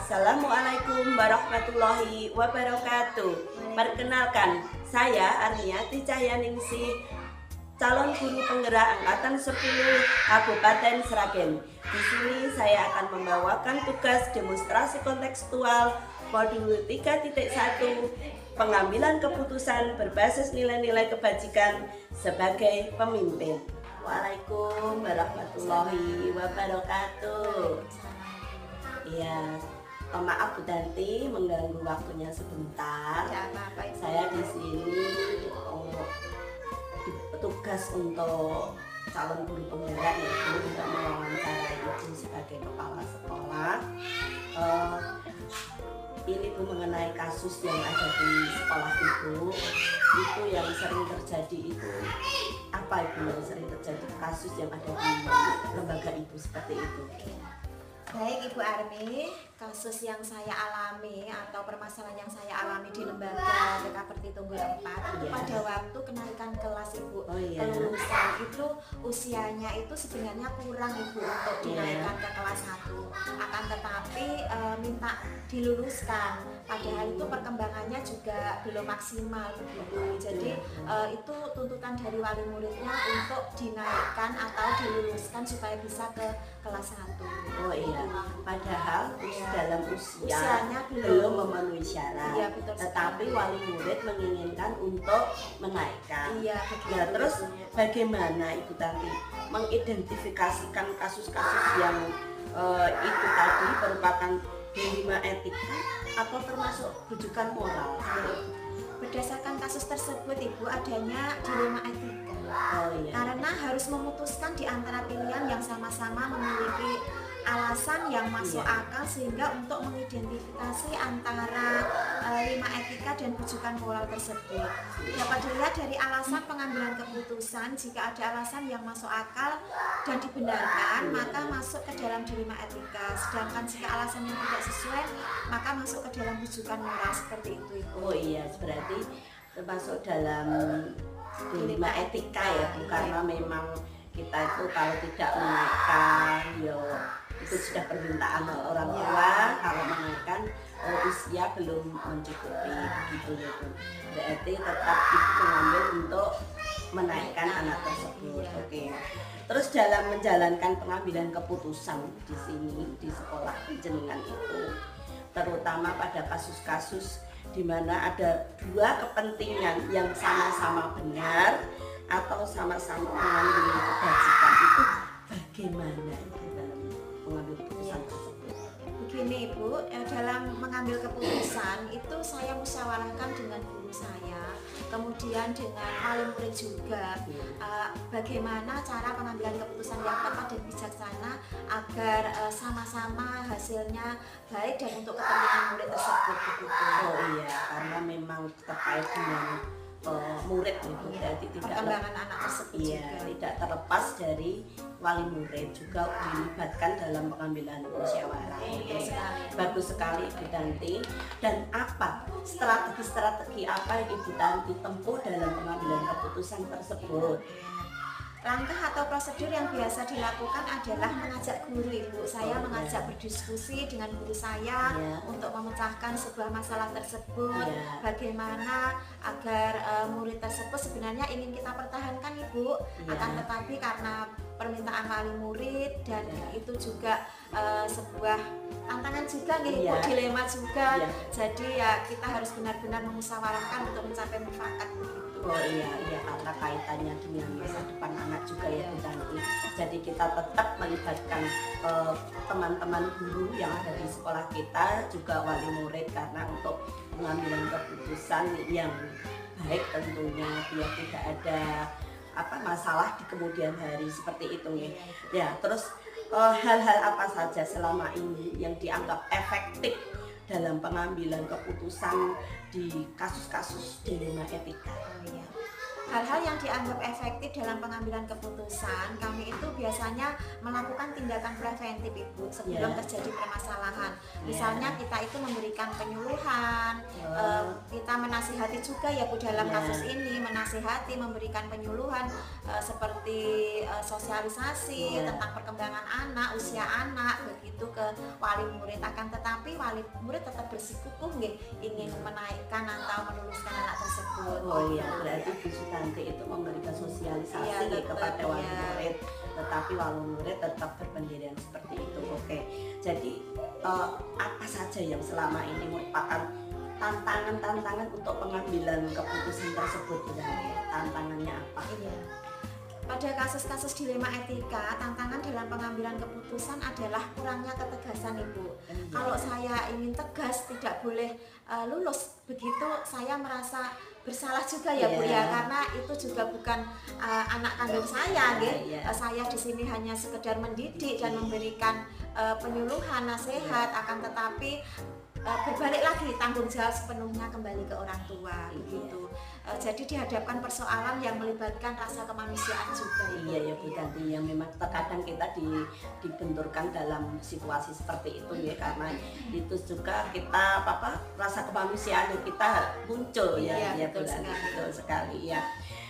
Assalamualaikum warahmatullahi wabarakatuh. Perkenalkan, saya Arniati Cahyaningsih, calon guru penggerak angkatan 10 Kabupaten Sragen. Di sini saya akan membawakan tugas demonstrasi kontekstual modul 3.1 pengambilan keputusan berbasis nilai-nilai kebajikan sebagai pemimpin. Waalaikumsalam warahmatullahi wabarakatuh. Ya, maaf Bu Tanti mengganggu waktunya sebentar. Saya di sini tugas untuk calon guru penggerak itu untuk mewawancarai Ibu sebagai kepala sekolah. Ini Bu mengenai kasus yang ada di sekolah Ibu, itu yang sering terjadi itu apa Ibu yang sering terjadi kasus yang ada di lembaga Ibu seperti itu? Baik Ibu Armi, kasus yang saya alami atau permasalahan yang saya alami di lembaga Dekaperti Tunggul 4 itu pada waktu kenaikan kelas Ibu, kelulusan itu usianya itu sebenarnya kurang Ibu untuk dinaikkan ke kelas 1, akan tetapi minta diluluskan, padahal itu perkembangannya juga belum maksimal begitu. Jadi itu tuntutan dari wali muridnya untuk dinaikkan atau diluluskan supaya bisa ke kelas 1. Oh iya, padahal dalam usianya belum memenuhi syarat, betul, tetapi wali murid menginginkan untuk menaikkan. Betul, terus bagaimana Ibu Tanti mengidentifikasikan kasus-kasus yang itu tadi merupakan dilema etika atau termasuk rujukan moral? Berdasarkan kasus tersebut Ibu adanya dilema etika. Karena harus memutuskan di antara pilihan yang sama-sama memiliki alasan yang masuk akal, sehingga untuk mengidentifikasi antara dilema etika dan rujukan moral tersebut dapat dilihat dari alasan pengambilan keputusan. Jika ada alasan yang masuk akal dan dibenarkan, maka masuk ke dalam dilema etika, sedangkan jika alasan yang tidak sesuai maka masuk ke dalam rujukan moral, seperti itu Ibu. Oh iya, berarti termasuk dalam dilema etika ya Bu, karena memang kita itu kalau tidak menaikkan itu sudah permintaan orang tua, kalau menaikkan usia belum mencukupi begitu ya Bu. Berarti tetap Ibu mengambil untuk menaikkan anak tersebut. Oke. Terus dalam menjalankan pengambilan keputusan di sini di sekolah jenengan itu, terutama pada kasus-kasus di mana ada dua kepentingan yang sama-sama benar atau sama-sama mengambil kebajikan, itu bagaimana dalam mengambil keputusan tersebut? Begini Ibu, dalam mengambil keputusan itu saya musyawarahkan dengan guru saya, kemudian dengan wali murid juga, bagaimana cara pengambilan keputusan yang tepat dan bijaksana agar sama-sama hasilnya baik dan untuk kepentingan murid tersebut begitu. Oh iya, karena memang terkait dengan murid itu, berarti tidak perkembangan anak tersebut juga. Tidak terlepas dari wali murid juga dilibatkan dalam pengambilan musyawarah. Bagus sekali Ibu Tanti. Dan apa strategi apa yang Ibu Tanti tempuh dalam pengambilan keputusan tersebut? Langkah atau prosedur yang biasa dilakukan adalah mengajak guru Ibu. Saya mengajak berdiskusi dengan guru saya untuk memecahkan sebuah masalah tersebut. Bagaimana agar murid tersebut sebenarnya ingin kita pertahankan Ibu, akan tetapi karena permintaan wali murid dan itu juga sebuah tantangan juga nih Ibu, dilema juga. Jadi ya kita harus benar-benar memusyawarahkan untuk mencapai mufakat begitu. Oh iya, karena kaitannya dengan masa depan anak juga ya Bu Tanti. Jadi kita tetap melibatkan teman-teman guru yang ada di sekolah kita, juga wali murid, karena untuk pengambilan keputusan yang baik tentunya, biar tidak ada masalah di kemudian hari seperti itu ya. Ya, terus hal-hal apa saja selama ini yang dianggap efektif dalam pengambilan keputusan di kasus-kasus dilema etika? Hal-hal yang dianggap efektif dalam pengambilan keputusan, kami itu biasanya melakukan tindakan preventif Ibu sebelum terjadi permasalahan. Misalnya kita itu memberikan penyuluhan, kita menasihati juga ya Bu dalam kasus ini, menasihati, memberikan penyuluhan seperti sosialisasi tentang perkembangan anak, usia anak begitu ke wali murid. Akan tetapi wali murid tetap bersikukuh nggih ingin menaikkan atau meluluskan anak tersebut. Oh iya, berarti Bu Sutanti itu memberikan sosialisasi kepada wali murid, tetapi wali murid tetap berpendirian seperti itu. Oke, jadi apa saja yang selama ini merupakan tantangan-tantangan untuk pengambilan keputusan tersebut? Tantangannya apa? Iya. Pada kasus-kasus dilema etika, tantangan dalam pengambilan keputusan adalah kurangnya ketegasan, Ibu. Kalau saya ingin tegas, tidak boleh lulus, begitu saya merasa bersalah juga ya Bu ya, karena itu juga bukan anak kandung saya, saya di sini hanya sekedar mendidik dan memberikan penyuluhan, nasihat, akan tetapi berbalik lagi tanggung jawab sepenuhnya kembali ke orang tua gitu. Jadi dihadapkan persoalan yang melibatkan rasa kemanusiaan juga. Iya ya Bu Tanti, yang memang terkadang kita dibenturkan dalam situasi seperti itu ya, karena itu juga kita rasa kemanusiaan kita muncul ya betul sekali ya.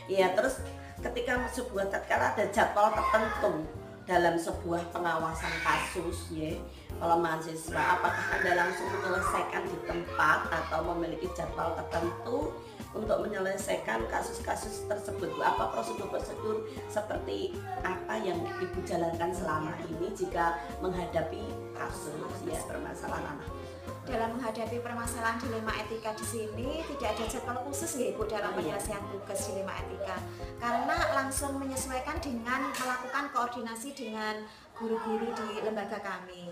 Iya, terus ketika sebuah tatkala ada jadwal tertentu dalam sebuah pengawasan kasus ya, kalau mahasiswa apakah Anda langsung menyelesaikan di tempat atau memiliki jadwal tertentu untuk menyelesaikan kasus-kasus tersebut? Apa prosedur-prosedur seperti apa yang Ibu jalankan selama ini jika menghadapi kasus ya permasalahan anak? Dalam menghadapi permasalahan dilema etika di sini tidak ada jadwal khusus ya Ibu dalam penyelesaian tugas dilema etika, karena langsung menyesuaikan dengan melakukan koordinasi dengan guru-guru di lembaga kami.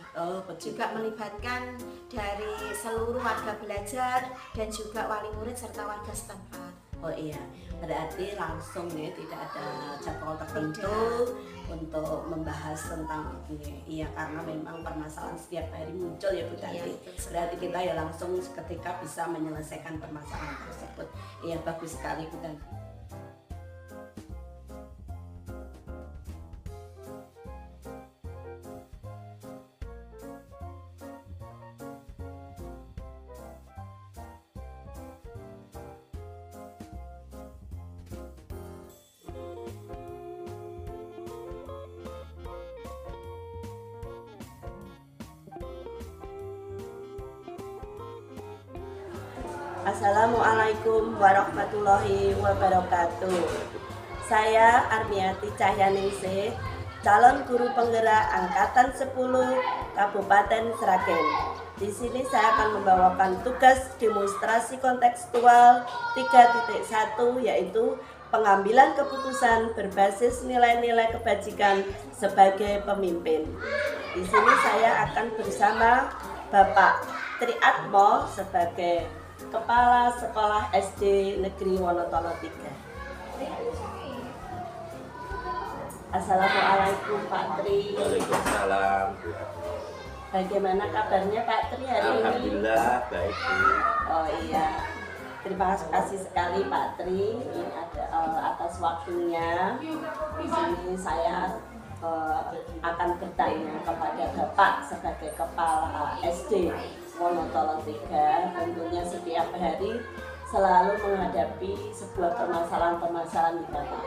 Juga melibatkan dari seluruh warga belajar dan juga wali murid serta warga setempat. Oh iya, berarti langsung ya, tidak ada jadwal tertentu untuk membahas tentang ini. Iya, karena memang permasalahan setiap hari muncul ya Bu Tanti. Berarti kita ya langsung ketika bisa menyelesaikan permasalahan tersebut. Iya, bagus sekali Bu Tanti. Assalamualaikum warahmatullahi wabarakatuh. Saya Armiati Cahyaningsih, calon guru penggerak angkatan 10 Kabupaten Sragen. Di sini saya akan membawakan tugas demonstrasi kontekstual 3.1, yaitu pengambilan keputusan berbasis nilai-nilai kebajikan sebagai pemimpin. Di sini saya akan bersama Bapak Triatmo sebagai Kepala Sekolah SD Negeri Wonotolo 3. Assalamualaikum Pak Tri. Waalaikumsalam. Bagaimana kabarnya Pak Tri hari ini? Alhamdulillah baik. Oh iya, terima kasih sekali Pak Tri atas waktunya. Di sini saya akan bertanya kepada Bapak sebagai Kepala SD Wonotolo 3. Tentunya setiap hari selalu menghadapi sebuah permasalahan-permasalahan di Bapak.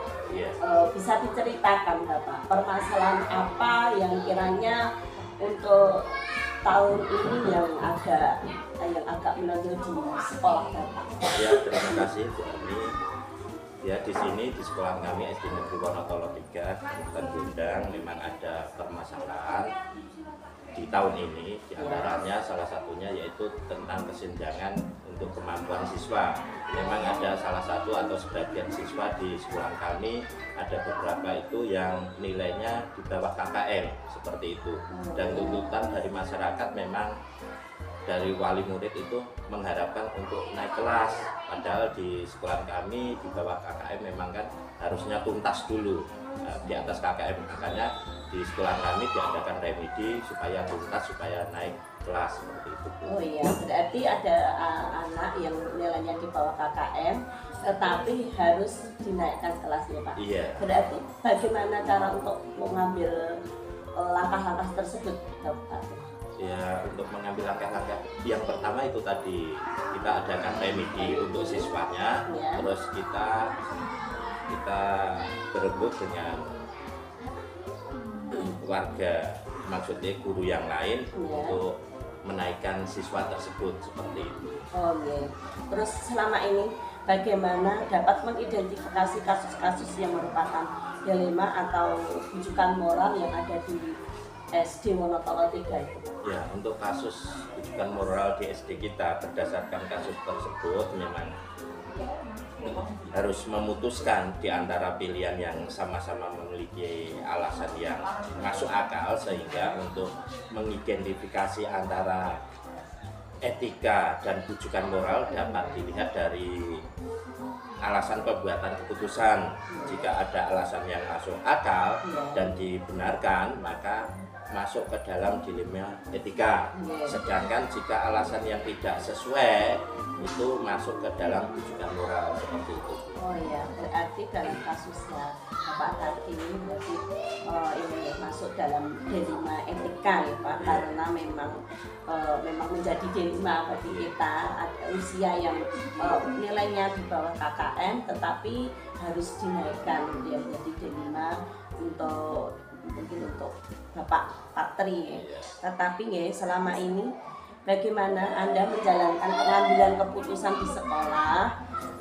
Bisa diceritakan Bapak, permasalahan apa yang kiranya untuk tahun ini yang agak menonjol di sekolah Bapak? Ya, terima kasih Bu Ami. Ya, di sini di sekolah kami SD Negeri Wonotolo 3 Kabupaten Gondang memang ada permasalahan di tahun ini, diantaranya salah satunya yaitu tentang kesenjangan untuk kemampuan siswa. Memang ada salah satu atau sebagian siswa di sekolah kami, ada beberapa itu yang nilainya di bawah KKM seperti itu, dan tuntutan dari masyarakat memang dari wali murid itu mengharapkan untuk naik kelas, padahal di sekolah kami di bawah KKM memang kan harusnya tuntas dulu di atas KKM, makanya di sekolah kami diadakan remedi supaya tuntas, supaya naik kelas seperti itu. Oh iya, berarti ada anak yang nilainya di bawah KKM tetapi harus dinaikkan kelasnya Pak. Iya. Berarti bagaimana cara untuk mengambil langkah-langkah tersebut Pak? Ya, untuk mengambil langkah-langkah yang pertama itu tadi kita adakan remedi untuk siswanya, terus kita berebut dengan warga, maksudnya guru yang lain untuk menaikkan siswa tersebut seperti itu. Oh iya. Terus selama ini bagaimana dapat mengidentifikasi kasus-kasus yang merupakan dilema atau rujukan moral yang ada di SD Wonotolo 3 itu? Ya, untuk kasus rujukan moral di SD kita berdasarkan kasus tersebut memang harus memutuskan di antara pilihan yang sama-sama memiliki alasan yang masuk akal, sehingga untuk mengidentifikasi antara etika dan rujukan moral dapat dilihat dari alasan pembuatan keputusan. Jika ada alasan yang masuk akal dan dibenarkan, maka masuk ke dalam dilema etika. Sedangkan jika alasan yang tidak sesuai itu masuk ke dalam rujukan moral seperti itu. Oh iya, berarti dalam kasusnya Bapak tadi berarti ini masuk dalam dilema etika ya Pak, karena memang menjadi dilema bagi kita, ada usia yang nilainya di bawah KKM tetapi harus dinaikkan ya, menjadi dilema mungkin untuk Bapak Patri ya. Tetapi ya selama ini bagaimana Anda menjalankan pengambilan keputusan di sekolah,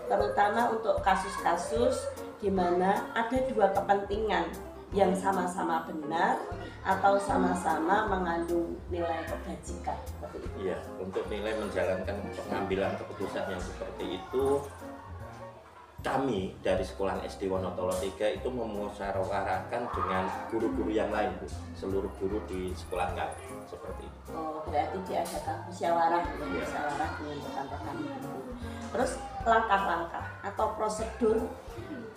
terutama untuk kasus-kasus di mana ada dua kepentingan yang sama-sama benar atau sama-sama mengandung nilai kebajikan seperti itu. Iya, untuk nilai menjalankan pengambilan keputusan yang seperti itu, kami dari Sekolah SD Wonotolo 3 itu memusyawarahkan dengan guru-guru yang lain, Bu. Seluruh guru di sekolah kami seperti itu. Oh, berarti diadakan musyawarah dengan rekan-rekan guru. Terus langkah-langkah atau prosedur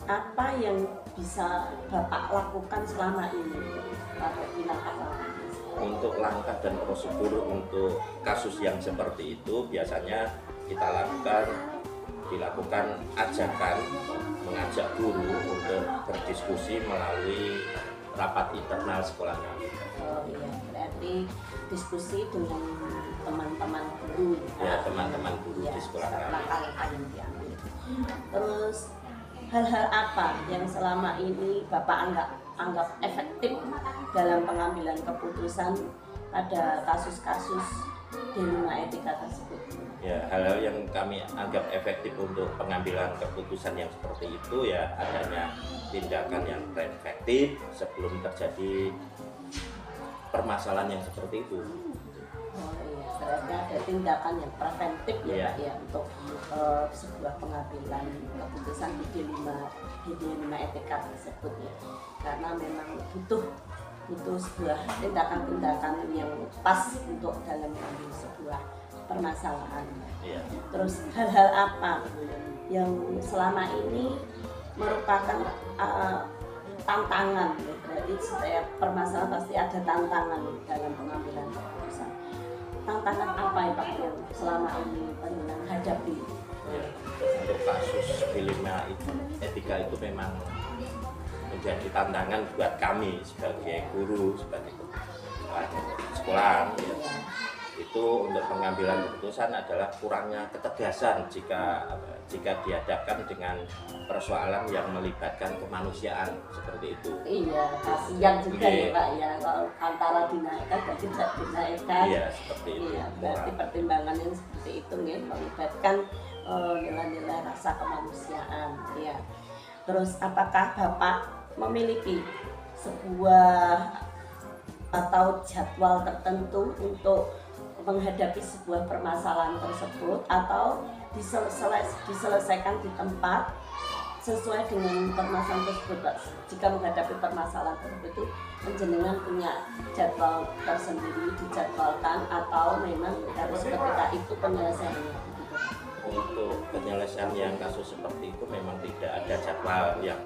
apa yang bisa Bapak lakukan selama ini? Untuk langkah dan prosedur untuk kasus yang seperti itu biasanya kita dilakukan ajakan mengajak guru untuk berdiskusi melalui rapat internal sekolah kami. Oh iya, berarti diskusi dengan teman-teman guru ya, teman-teman guru ya, di sekolah kami. langkah-langkah yang diambil. Terus hal-hal apa yang selama ini Bapak anggap efektif dalam pengambilan keputusan pada kasus-kasus dilema etika tersebut? Ya, hal-hal yang kami anggap efektif untuk pengambilan keputusan yang seperti itu ya adanya tindakan yang preventif sebelum terjadi permasalahan yang seperti itu. Oh iya, berarti ada tindakan yang preventif ya Pak ya untuk sebuah pengambilan keputusan di dilema etika tersebut ya, karena memang butuh sebuah tindakan-tindakan yang pas untuk dalam mengambil sebuah permasalahan. Ya. Terus hal-hal apa yang selama ini merupakan tantangan ya? Berarti setiap permasalahan pasti ada tantangan dalam pengambilan keputusan. Tantangan apa ya Pak yang selama ini pernah hadapi? Ya, untuk kasus dilema etika itu memang menjadi tantangan buat kami sebagai guru, sebagai sekolah. Ya. Itu untuk pengambilan keputusan adalah kurangnya ketegasan jika dihadapkan dengan persoalan yang melibatkan kemanusiaan seperti itu. Iya, kasihan juga ya Pak ya kalau antara dinaikkan dan tidak dinaikkan. Iya, seperti itu. Iya, berarti pertimbangan yang seperti itu nih melibatkan nilai-nilai rasa kemanusiaan. Ya. Terus apakah Bapak memiliki sebuah atau jadwal tertentu untuk menghadapi sebuah permasalahan tersebut atau diselesaikan di tempat sesuai dengan permasalahan tersebut? Jika menghadapi permasalahan tersebut itu penjenengan punya jadwal tersendiri dijadwalkan atau memang harus ketika itu penyelesaiannya? Untuk penyelesaian yang kasus seperti itu memang tidak ada jadwal yang